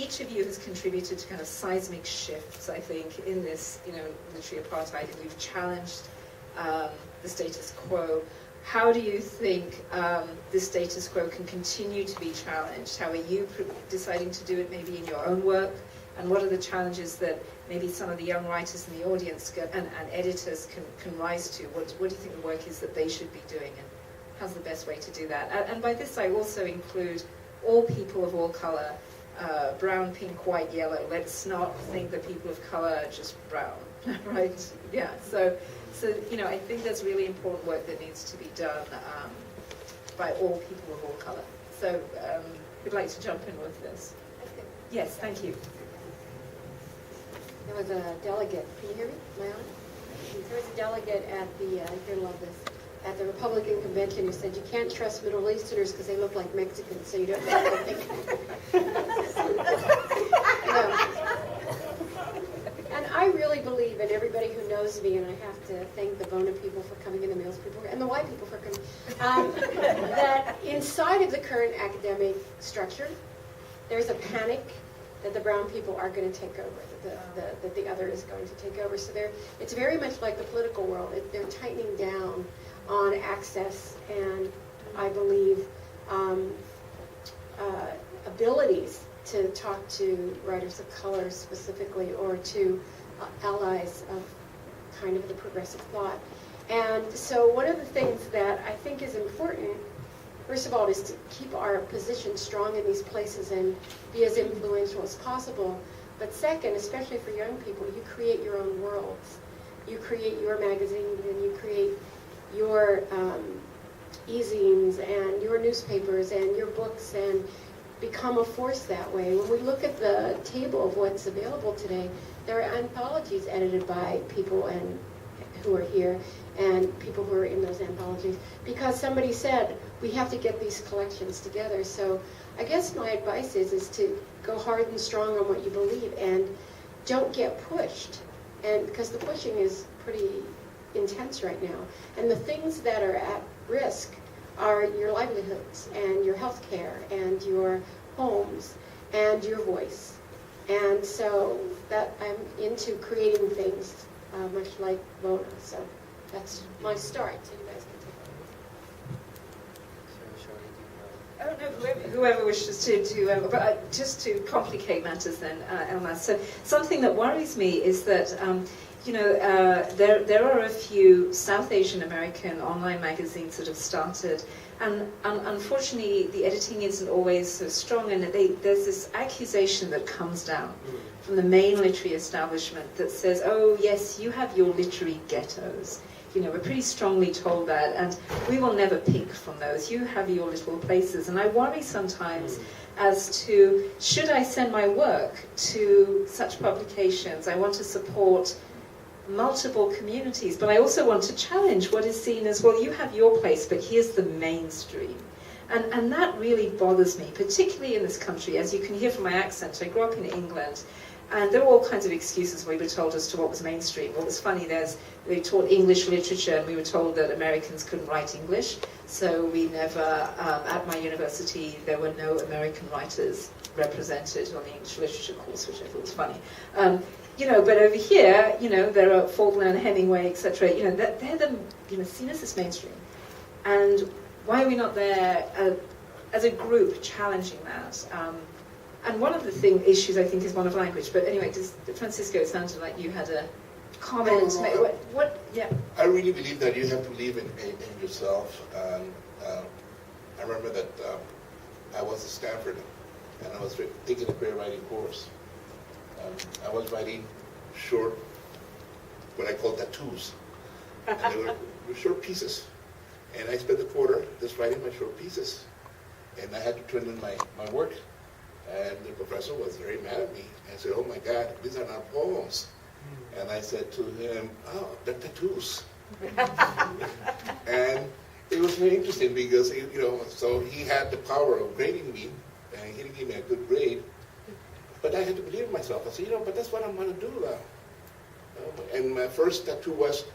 each of you has contributed to kind of seismic shifts, I think, in this, literary apartheid, and you've challenged the status quo. How do you think the status quo can continue to be challenged? How are you deciding to do it maybe in your own work? And what are the challenges that maybe some of the young writers in the audience and editors can rise to? What do you think the work is that they should be doing, and how's the best way to do that? And by this I also include all people of all colour, brown, pink, white, yellow. Let's not think that people of colour are just brown, right? Yeah, so I think there's really important work that needs to be done by all people of all colour. So who'd like to jump in with this? Yes, thank you. There was a delegate, can you hear me? Am I on? There was a delegate at you're gonna love this, at the Republican convention who said you can't trust Middle Easterners because they look like Mexicans, so you don't know anything. And I really believe, and everybody who knows me, and I have to thank the Bona people for coming and the Mills people and the white people for coming, that inside of the current academic structure, there's a panic that the brown people are going to take over, that the other is going to take over. So it's very much like the political world. They're tightening down on access and, I believe, abilities to talk to writers of color specifically, or to allies of kind of the progressive thought. And so one of the things that I think is important, first of all, is to keep our position strong in these places and be as influential as possible. But second, especially for young people, you create your own worlds. You create your magazines, and you create your e-zines and your newspapers and your books, and become a force that way. When we look at the table of what's available today, there are anthologies edited by people who are here, and people who are in those anthologies, because somebody said we have to get these collections together. So I guess my advice is to go hard and strong on what you believe, and don't get pushed, and because the pushing is pretty intense right now. And the things that are at risk are your livelihoods and your health care and your homes and your voice. And so that I'm into creating things much like Bona. So that's my start. So you guys can take I don't know, whoever wishes to but just to complicate matters then, Elmaz. So something that worries me is that there are a few South Asian American online magazines that have started, and unfortunately the editing isn't always so strong, and there's this accusation that comes down from the main literary establishment that says, oh yes, you have your literary ghettos. We're pretty strongly told that, and we will never pick from those. You have your little places. And I worry sometimes as to, should I send my work to such publications? I want to support multiple communities, but I also want to challenge what is seen as, well, you have your place, but here's the mainstream. And that really bothers me, particularly in this country. As you can hear from my accent, I grew up in England, and there were all kinds of excuses we were told as to what was mainstream. What was funny, they taught English literature, and we were told that Americans couldn't write English, so we never, at my university, there were no American writers represented on the English literature course, which I thought was funny. But over here, there are Faulkner and Hemingway, etc. They're the seen as this mainstream. And why are we not there as a group challenging that? And one of the issues I think is one of language. But anyway, Francisco, it sounded like you had a comment. Yeah. I really believe that you have to believe in yourself. I remember that I was at Stanford, and I was taking a career writing course. I was writing short, what I call tattoos. And they were short pieces. And I spent the quarter just writing my short pieces. And I had to turn in my work. And the professor was very mad at me and said, oh my God, these are not poems. And I said to him, oh, they're tattoos. And it was very interesting because, so he had the power of grading me, and he didn't give me a good grade. But I had to believe in myself. I said, but that's what I'm going to do now. And my first tattoo was,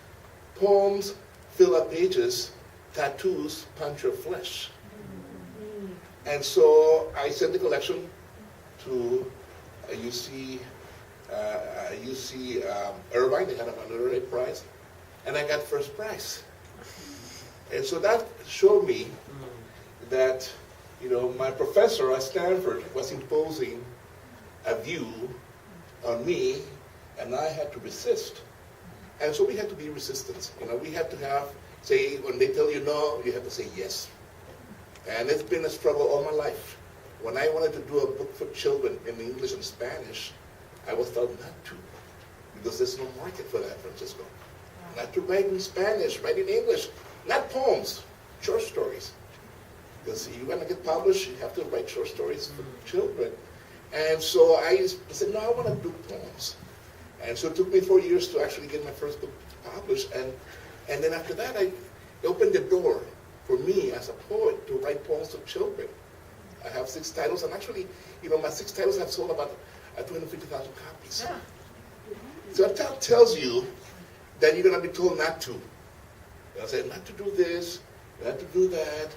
poems fill up pages, tattoos punch your flesh. And so I sent the collection to you see Irvine, they had an honorary prize, and I got first prize. And so that showed me that, my professor at Stanford was imposing a view on me, and I had to resist. And so we had to be resistant. We had to say, when they tell you no, you have to say yes. And it's been a struggle all my life. When I wanted to do a book for children in English and Spanish, I was told not to, because there's no market for that, Francisco. Not to write in Spanish, write in English, not poems, short stories. Because if you're going to get published, you have to write short stories for children. And so I said, no, I want to do poems. And so it took me 4 years to actually get my first book published. And then after that, I opened the door for me as a poet to write poems to children. I have 6 titles, and actually, my 6 titles have sold about 250,000 copies. Yeah. So that tells you that you're going to be told not to. They'll say, not to do this, not to do that,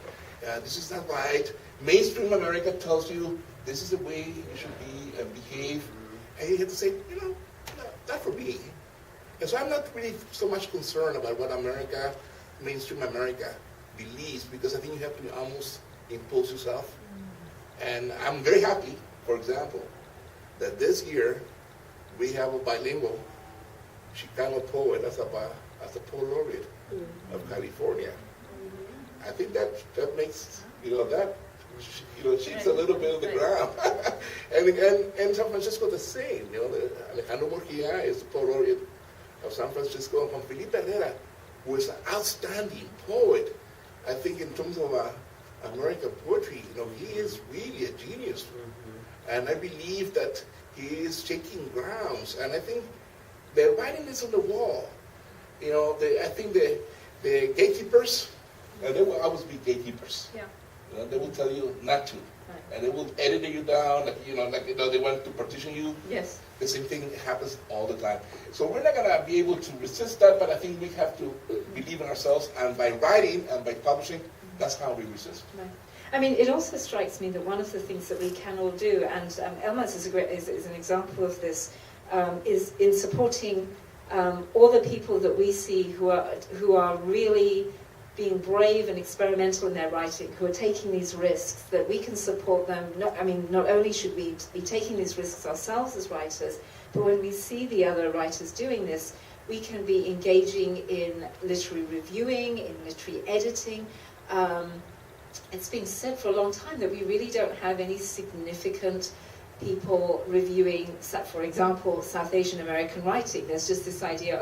this is not right. Mainstream America tells you this is the way you should be and behave. And you have to say, no, not for me. And so I'm not really so much concerned about what mainstream America believes, because I think you have to almost impose yourself. And I'm very happy, for example, that this year we have a bilingual Chicano poet as a poet laureate of California. I think that makes, shakes a little bit of the ground. and San Francisco the same. Alejandro Murguía is the poet laureate of San Francisco, and Juan Felipe Herrera, who is an outstanding poet. I think in terms of American poetry, he is really a genius. And I believe that he is shaking grounds. And I think the writing is on the wall. I think the gatekeepers, and they will always be gatekeepers. Yeah. They will tell you not to. Right. And they will edit you down, they want to partition you. Yes. The same thing happens all the time. So we're not going to be able to resist that, but I think we have to believe in ourselves, and by writing and by publishing, that's how we resist. Right. I mean, it also strikes me that one of the things that we can all do, and Elmaz is an example of this, is in supporting all the people that we see who are really being brave and experimental in their writing, who are taking these risks, that we can support them. Not only should we be taking these risks ourselves as writers, but when we see the other writers doing this, we can be engaging in literary reviewing, in literary editing. It's been said for a long time that we really don't have any significant people reviewing, for example, South Asian American writing. There's just this idea,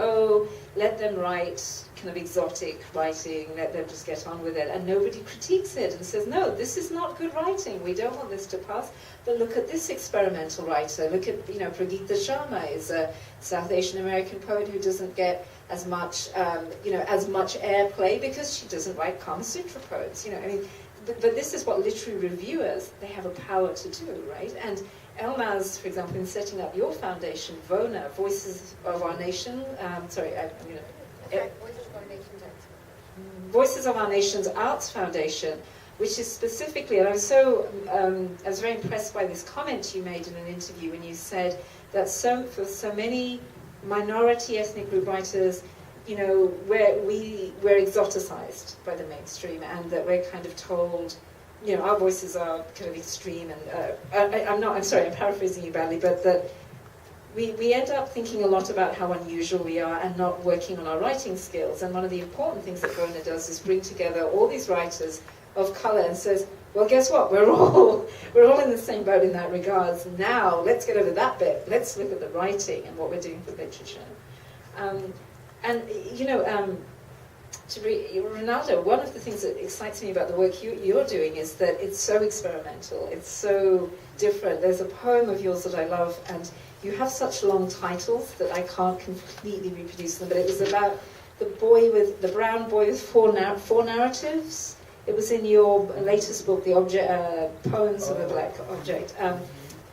let them write kind of exotic writing, let them just get on with it, and nobody critiques it and says, no, this is not good writing, we don't want this to pass, but look at this experimental writer, look at, Prageeta Sharma is a South Asian American poet who doesn't get as much, as much airplay because she doesn't write Kama Sutra poets, But this is what literary reviewers, they have a power to do, right? And Elmaz, for example, in setting up your foundation, VONA, Voices of Our Nation, Voices of Our Nation's Arts Foundation, which is specifically, and I was very impressed by this comment you made in an interview when you said that for so many minority ethnic group writers, we're exoticized by the mainstream, and that we're kind of told, our voices are kind of extreme, and I'm paraphrasing you badly, but that we end up thinking a lot about how unusual we are and not working on our writing skills. And one of the important things that VONA does is bring together all these writers of color and says, well, guess what? We're all in the same boat in that regards. Now, let's get over that bit. Let's look at the writing and what we're doing for literature. Ronaldo, one of the things that excites me about the work you're doing is that it's so experimental, it's so different. There's a poem of yours that I love, and you have such long titles that I can't completely reproduce them, but it was about the brown boy with four narratives. It was in your latest book, Poems of a Black Object.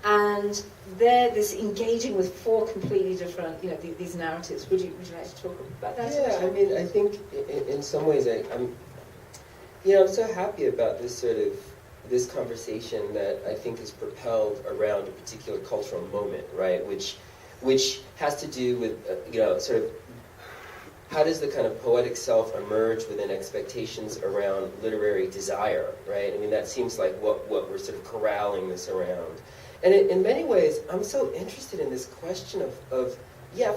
And they're this engaging with 4 completely different, these narratives. Would you like to talk about that? Yeah, I think in some ways I'm so happy about this this conversation that I think is propelled around a particular cultural moment, right? Which has to do with, sort of, how does the kind of poetic self emerge within expectations around literary desire, right? I mean, that seems like what we're sort of corralling this around. And in many ways, I'm so interested in this question of,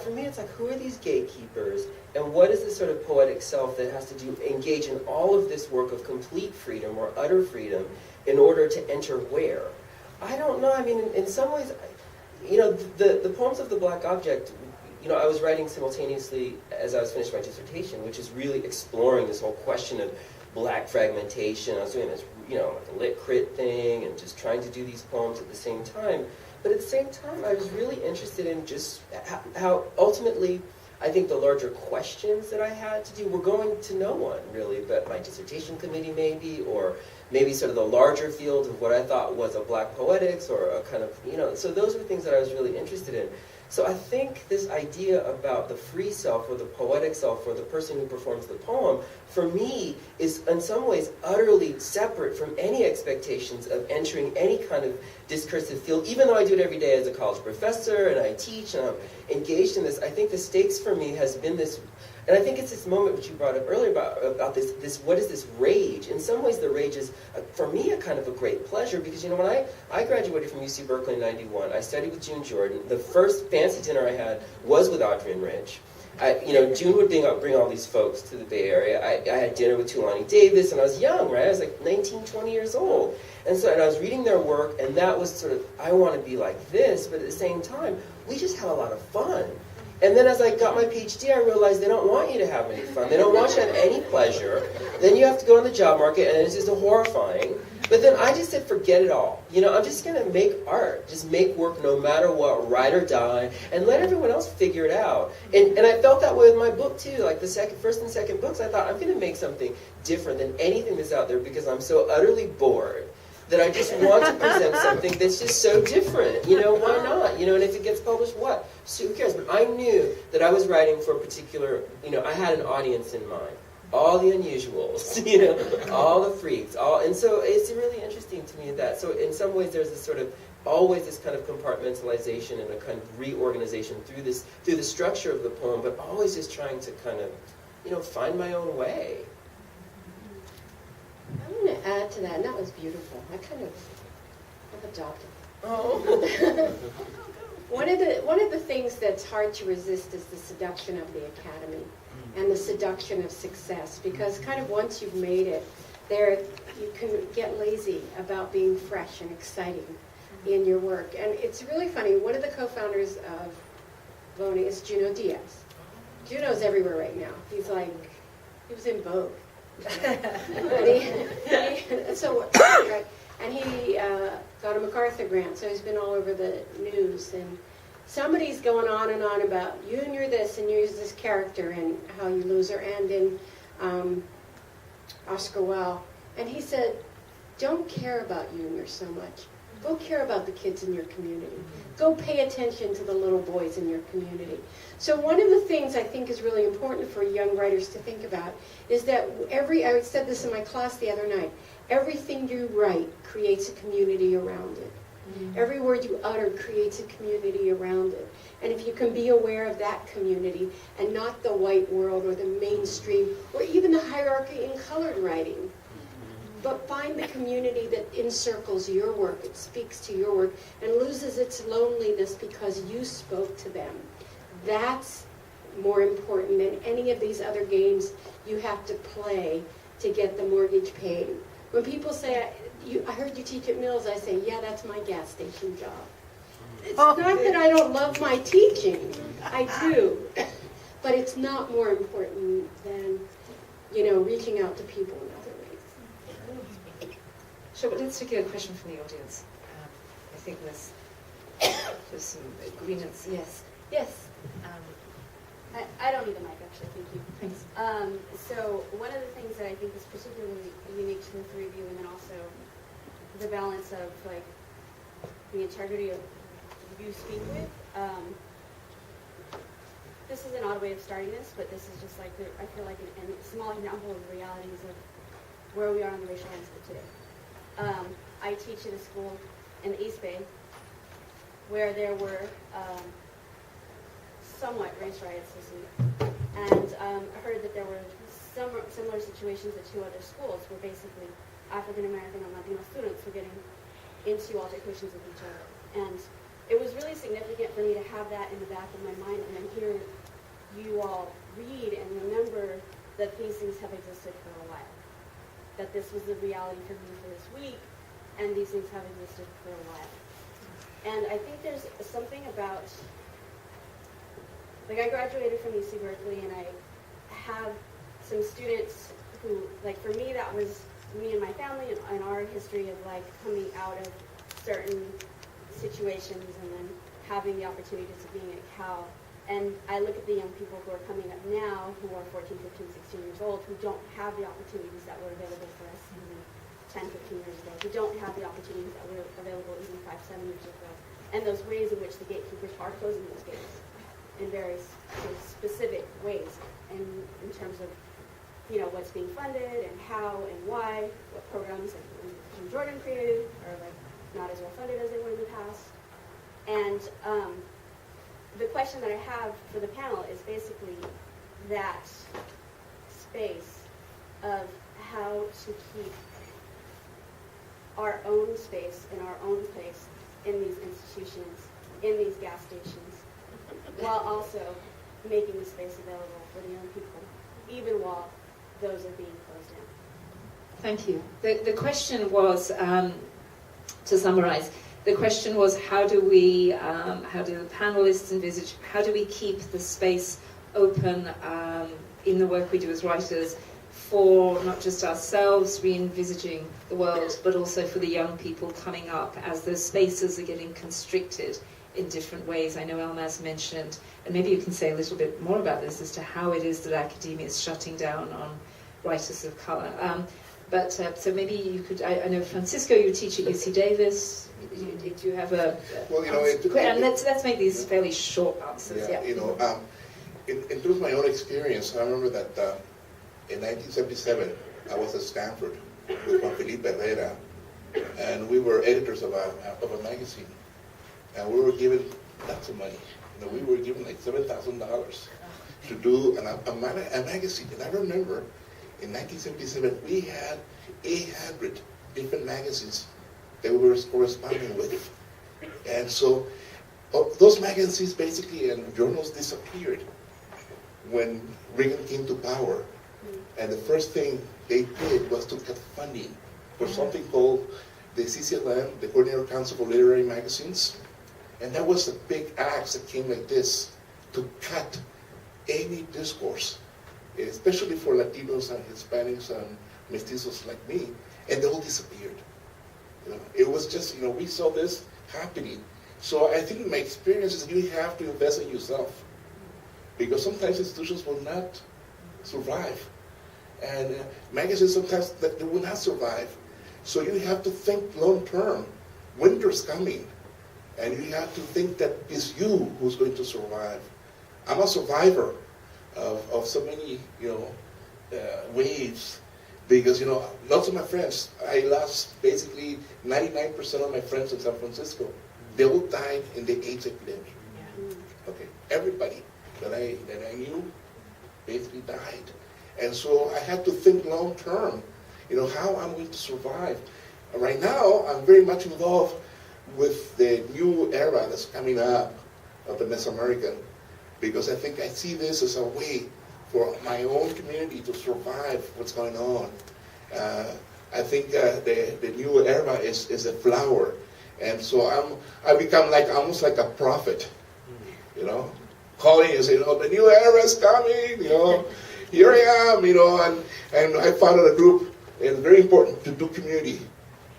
for me, it's like, who are these gatekeepers? And what is this sort of poetic self that has to engage in all of this work of complete freedom or utter freedom in order to enter where? I don't know. I mean, in some ways, the poems of the Black Object, I was writing simultaneously as I was finishing my dissertation, which is really exploring this whole question of Black fragmentation. I was doing this, like a lit crit thing and just trying to do these poems at the same time. But at the same time, I was really interested in just how ultimately, I think the larger questions that I had to do were going to no one, really, but my dissertation committee maybe, or maybe sort of the larger field of what I thought was a Black poetics, or a kind of, so those were things that I was really interested in. So I think this idea about the free self, or the poetic self, or the person who performs the poem, for me, is in some ways utterly separate from any expectations of entering any kind of discursive field, even though I do it every day as a college professor, and I teach, and I'm engaged in this. I think the stakes for me has been this, and I think it's this moment which you brought up earlier about this what is this rage? In some ways the rage is, for me, a kind of a great pleasure, because when I graduated from UC Berkeley in '91, I studied with June Jordan. The first fancy dinner I had was with Audrey and Rich. June would bring all these folks to the Bay Area. I had dinner with Tulani Davis, and I was young, right? I was like 19, 20 years old. And I was reading their work, and that was sort of, I want to be like this, but at the same time, we just had a lot of fun. And then as I got my PhD, I realized they don't want you to have any fun. They don't want you to have any pleasure. Then you have to go on the job market, and it's just horrifying. But then I just said, forget it all. I'm just going to make art. Just make work no matter what, ride or die, and let everyone else figure it out. And I felt that way with my book, too. Like the first and second books, I thought, I'm going to make something different than anything that's out there, because I'm so utterly bored that I just want to present something that's just so different. Why not? And if it gets published, what? So who cares? But I knew that I was writing for a particular, I had an audience in mind. All the unusuals, all the freaks, and so it's really interesting to me that, so in some ways there's this sort of, always this kind of compartmentalization and a kind of reorganization through the structure of the poem, but always just trying to kind of, find my own way. I'm going to add to that, and that was beautiful. I've adopted. Oh. One of the things that's hard to resist is the seduction of the academy and the seduction of success, because kind of once you've made it, you can get lazy about being fresh and exciting in your work. And it's really funny, one of the co-founders of Voni is Juno Diaz. Juno's everywhere right now. He was in Vogue. And he got a MacArthur grant, so he's been all over the news. And somebody's going on and on about you and you're this and you're this character and how you lose her. And in Oscar Wilde, and he said, "Don't care about you and you're so much. Go care about the kids in your community. Go pay attention to the little boys in your community." So one of the things I think is really important for young writers to think about is that I said this in my class the other night, everything you write creates a community around it. Mm-hmm. Every word you utter creates a community around it. And if you can be aware of that community and not the white world or the mainstream or even the hierarchy in colored writing, but find the community that encircles your work, it speaks to your work, and loses its loneliness because you spoke to them. That's more important than any of these other games you have to play to get the mortgage paid. When people say, I heard you teach at Mills, I say, yeah, that's my gas station job. It's not that I don't love my teaching. I do. But it's not more important than, reaching out to people in other ways. Sure, but let's take a question from the audience. I think there's some agreements. Yes. Yes. I don't need a mic, actually. Thank you. Thanks. So one of the things that I think is particularly unique to the three of you, and then also the balance of the integrity of who you speak with. This is an odd way of starting this, but this is just I feel like a small example of the realities of where we are on the racial landscape today. I teach at a school in the East Bay where there were somewhat race riots this week. And I heard that there were similar situations at 2 other schools where basically African American and Latino students were getting into altercations with each other. And it was really significant for me to have that in the back of my mind and then hear you all read and remember that these things have existed for a while. That this was the reality for me for this week, and these things have existed for a while. And I think there's something about, like I graduated from UC Berkeley and I have some students who, like for me that was me and my family and our history of like coming out of certain situations and then having the opportunities of being at Cal. And I look at the young people who are coming up now, who are 14, 15, 16 years old, who don't have the opportunities that were available for us even 10, 15 years ago, who don't have the opportunities that were available even 5, 7 years ago. And those ways in which the gatekeepers are closing those gates in very specific ways, and in terms of, you know, what's being funded and how and why, what programs like Jordan created are like not as well funded as they were in the past. And the question that I have for the panel is basically that space of how to keep our own space and our own place in these institutions, in these gas stations, while also making the space available for the young people, even while those are being closed down. Thank you. The question was, to summarize, the question was how do the panelists envisage, how do we keep the space open in the work we do as writers for not just ourselves re-envisaging the world, but also for the young people coming up as those spaces are getting constricted in different ways. I know Elmaz mentioned, and maybe you can say a little bit more about this as to how it is that academia is shutting down on writers of colour. So maybe you could, I know Francisco, you teach at UC Davis. Do you have a... Well, you know, and let's make these fairly short answers. Yeah. You know, in terms of my own experience, I remember that in 1977, I was at Stanford with Juan Felipe Herrera, and we were editors of a magazine, and we were given lots of money. You know, we were given like $7,000 to do a magazine, and I remember in 1977 we had 800 different magazines that we were corresponding with, and so those magazines basically and journals disappeared when Reagan came to power. And the first thing they did was to cut funding for something called the CCLM, the Coordinator Council for Literary Magazines. And that was a big axe that came like this to cut any discourse, especially for Latinos and Hispanics and mestizos like me, and they all disappeared. You know, it was just, you know, we saw this happening. So I think my experience is you have to invest in yourself, because sometimes institutions will not survive. And magazines sometimes that they will not survive. So you have to think long term. Winter's coming, and you have to think that it's you who's going to survive. I'm a survivor of so many, you know, waves, because, you know, lots of my friends, I lost basically 99% of my friends in San Francisco. They all died in the AIDS epidemic. Okay, everybody that I knew basically died. And so I had to think long term, you know, how I'm going to survive. Right now, I'm very much involved with the new era that's coming up of the Mesoamerican, because I think I see this as a way for my own community to survive what's going on. I think the new era is a flower, and so I become like almost like a prophet, you know, calling and saying, "Oh, the new era is coming," you know. Here I am, you know, and I founded a group. It's very important to do community.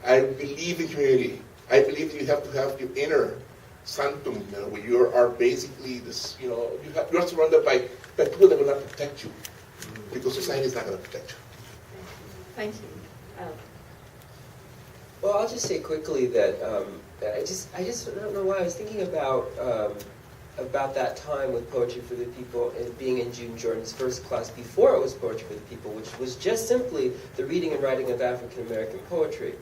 I believe in community. I believe that you have to have your inner sanctum, you know, where you are basically this, you know, you are surrounded by people that will not protect you, because society is not going to protect you. Thank you. Well, I'll just say quickly that I just don't know why I was thinking about about that time with Poetry for the People and being in June Jordan's first class before it was Poetry for the People, which was just simply the reading and writing of African American poetry.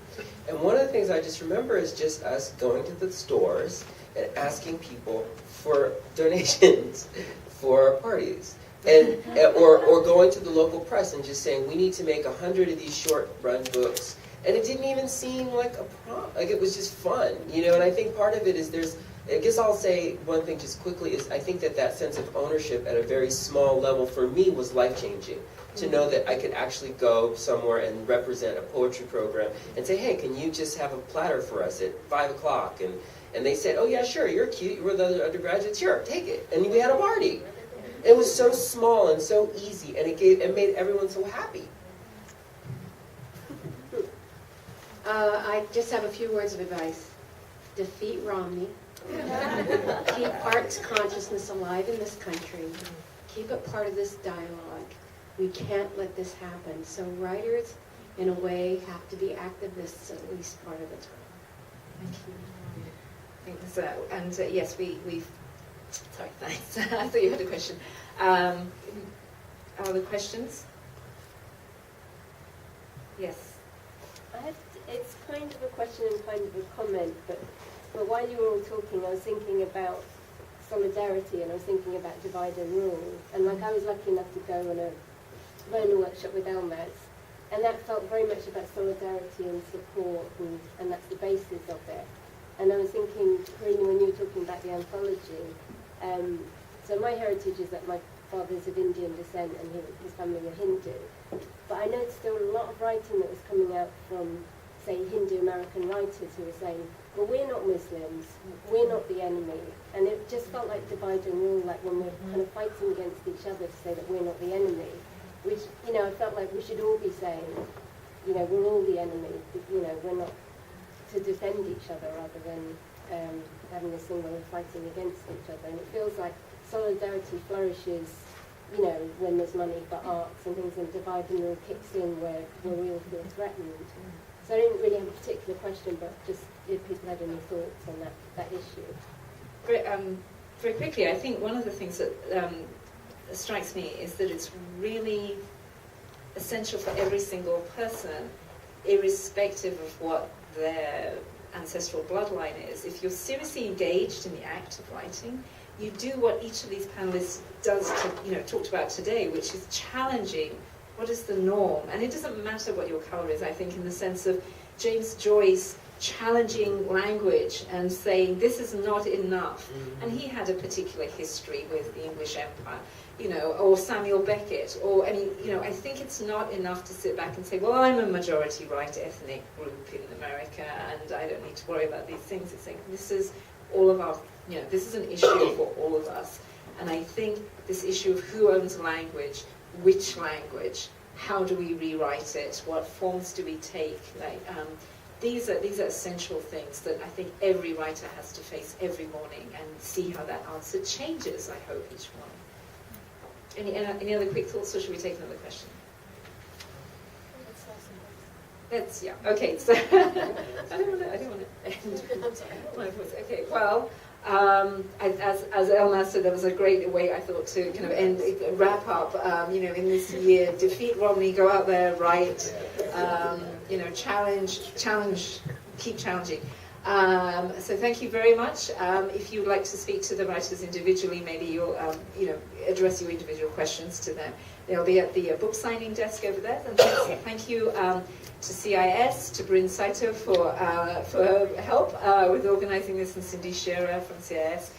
And one of the things I just remember is just us going to the stores and asking people for donations for parties. And or going to the local press and just saying, we need to make 100 of these short run books. And it didn't even seem like a problem. Like, it was just fun, And I think part of it is I guess I'll say one thing just quickly is I think that sense of ownership at a very small level for me was life-changing. To know that I could actually go somewhere and represent a poetry program and say, hey, can you just have a platter for us at 5 o'clock? And they said, oh yeah, sure, you're cute, you were the other undergraduates, sure, take it. And we had a party. It was so small and so easy, and it made everyone so happy. I just have a few words of advice. Defeat Romney. Keep arts consciousness alive in this country. Keep it part of this dialogue. We can't let this happen. So writers, in a way, have to be activists at least part of the time. Thank you. Thanks. And yes, we've... Sorry, thanks. I thought you had a question. Other questions? Yes. It's kind of a question and kind of a comment, but while you were all talking, I was thinking about solidarity, and I was thinking about divide and rule. And I was lucky enough to go on a learning workshop with Elmaz, and that felt very much about solidarity and support, and that's the basis of it. And I was thinking, Pireeni, when you were talking about the anthology, so my heritage is that my father's of Indian descent and his family were Hindu. But I noticed there was a lot of writing that was coming out from, say, Hindu American writers who were saying, well, we're not Muslims, we're not the enemy. And it just felt like divide and rule, like when we're kind of fighting against each other to say that we're not the enemy. Which, I felt like we should all be saying, we're all the enemy. We're not to defend each other rather than having this thing where we're fighting against each other. And it feels like solidarity flourishes, when there's money for arts and things, and divide and rule kicks in where we all feel threatened. So I didn't really have a particular question, but just if people had any thoughts on that issue. Very quickly, I think one of the things that strikes me is that it's really essential for every single person, irrespective of what their ancestral bloodline is. If you're seriously engaged in the act of writing, you do what each of these panelists does talked about today, which is challenging what is the norm. And it doesn't matter what your color is, I think, in the sense of James Joyce challenging language and saying this is not enough. And he had a particular history with the English Empire, or Samuel Beckett, I think it's not enough to sit back and say, well, I'm a majority white ethnic group in America and I don't need to worry about these things. It's saying this is all of our, this is an issue for all of us. And I think this issue of who owns language, which language, how do we rewrite it, what forms do we take, these are essential things that I think every writer has to face every morning and see how that answer changes, I hope, each morning. Any other quick thoughts, or should we take another question? Okay, so I don't want to end my voice. Okay, well, as Elmaz said, that was a great way, I thought, to kind of wrap up, in this year. Defeat Romney, go out there, write, challenge, keep challenging. So thank you very much. If you'd like to speak to the writers individually, maybe you'll, address your individual questions to them. They'll be at the book signing desk over there. And thank you to CIS, to Bryn Saito for her help with organising this, and Cindy Shearer from CIS,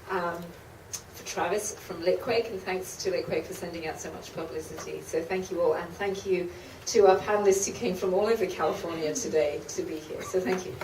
for Travis from Litquake, and thanks to Litquake for sending out so much publicity. So thank you all, and thank you to our panelists who came from all over California today to be here. So thank you.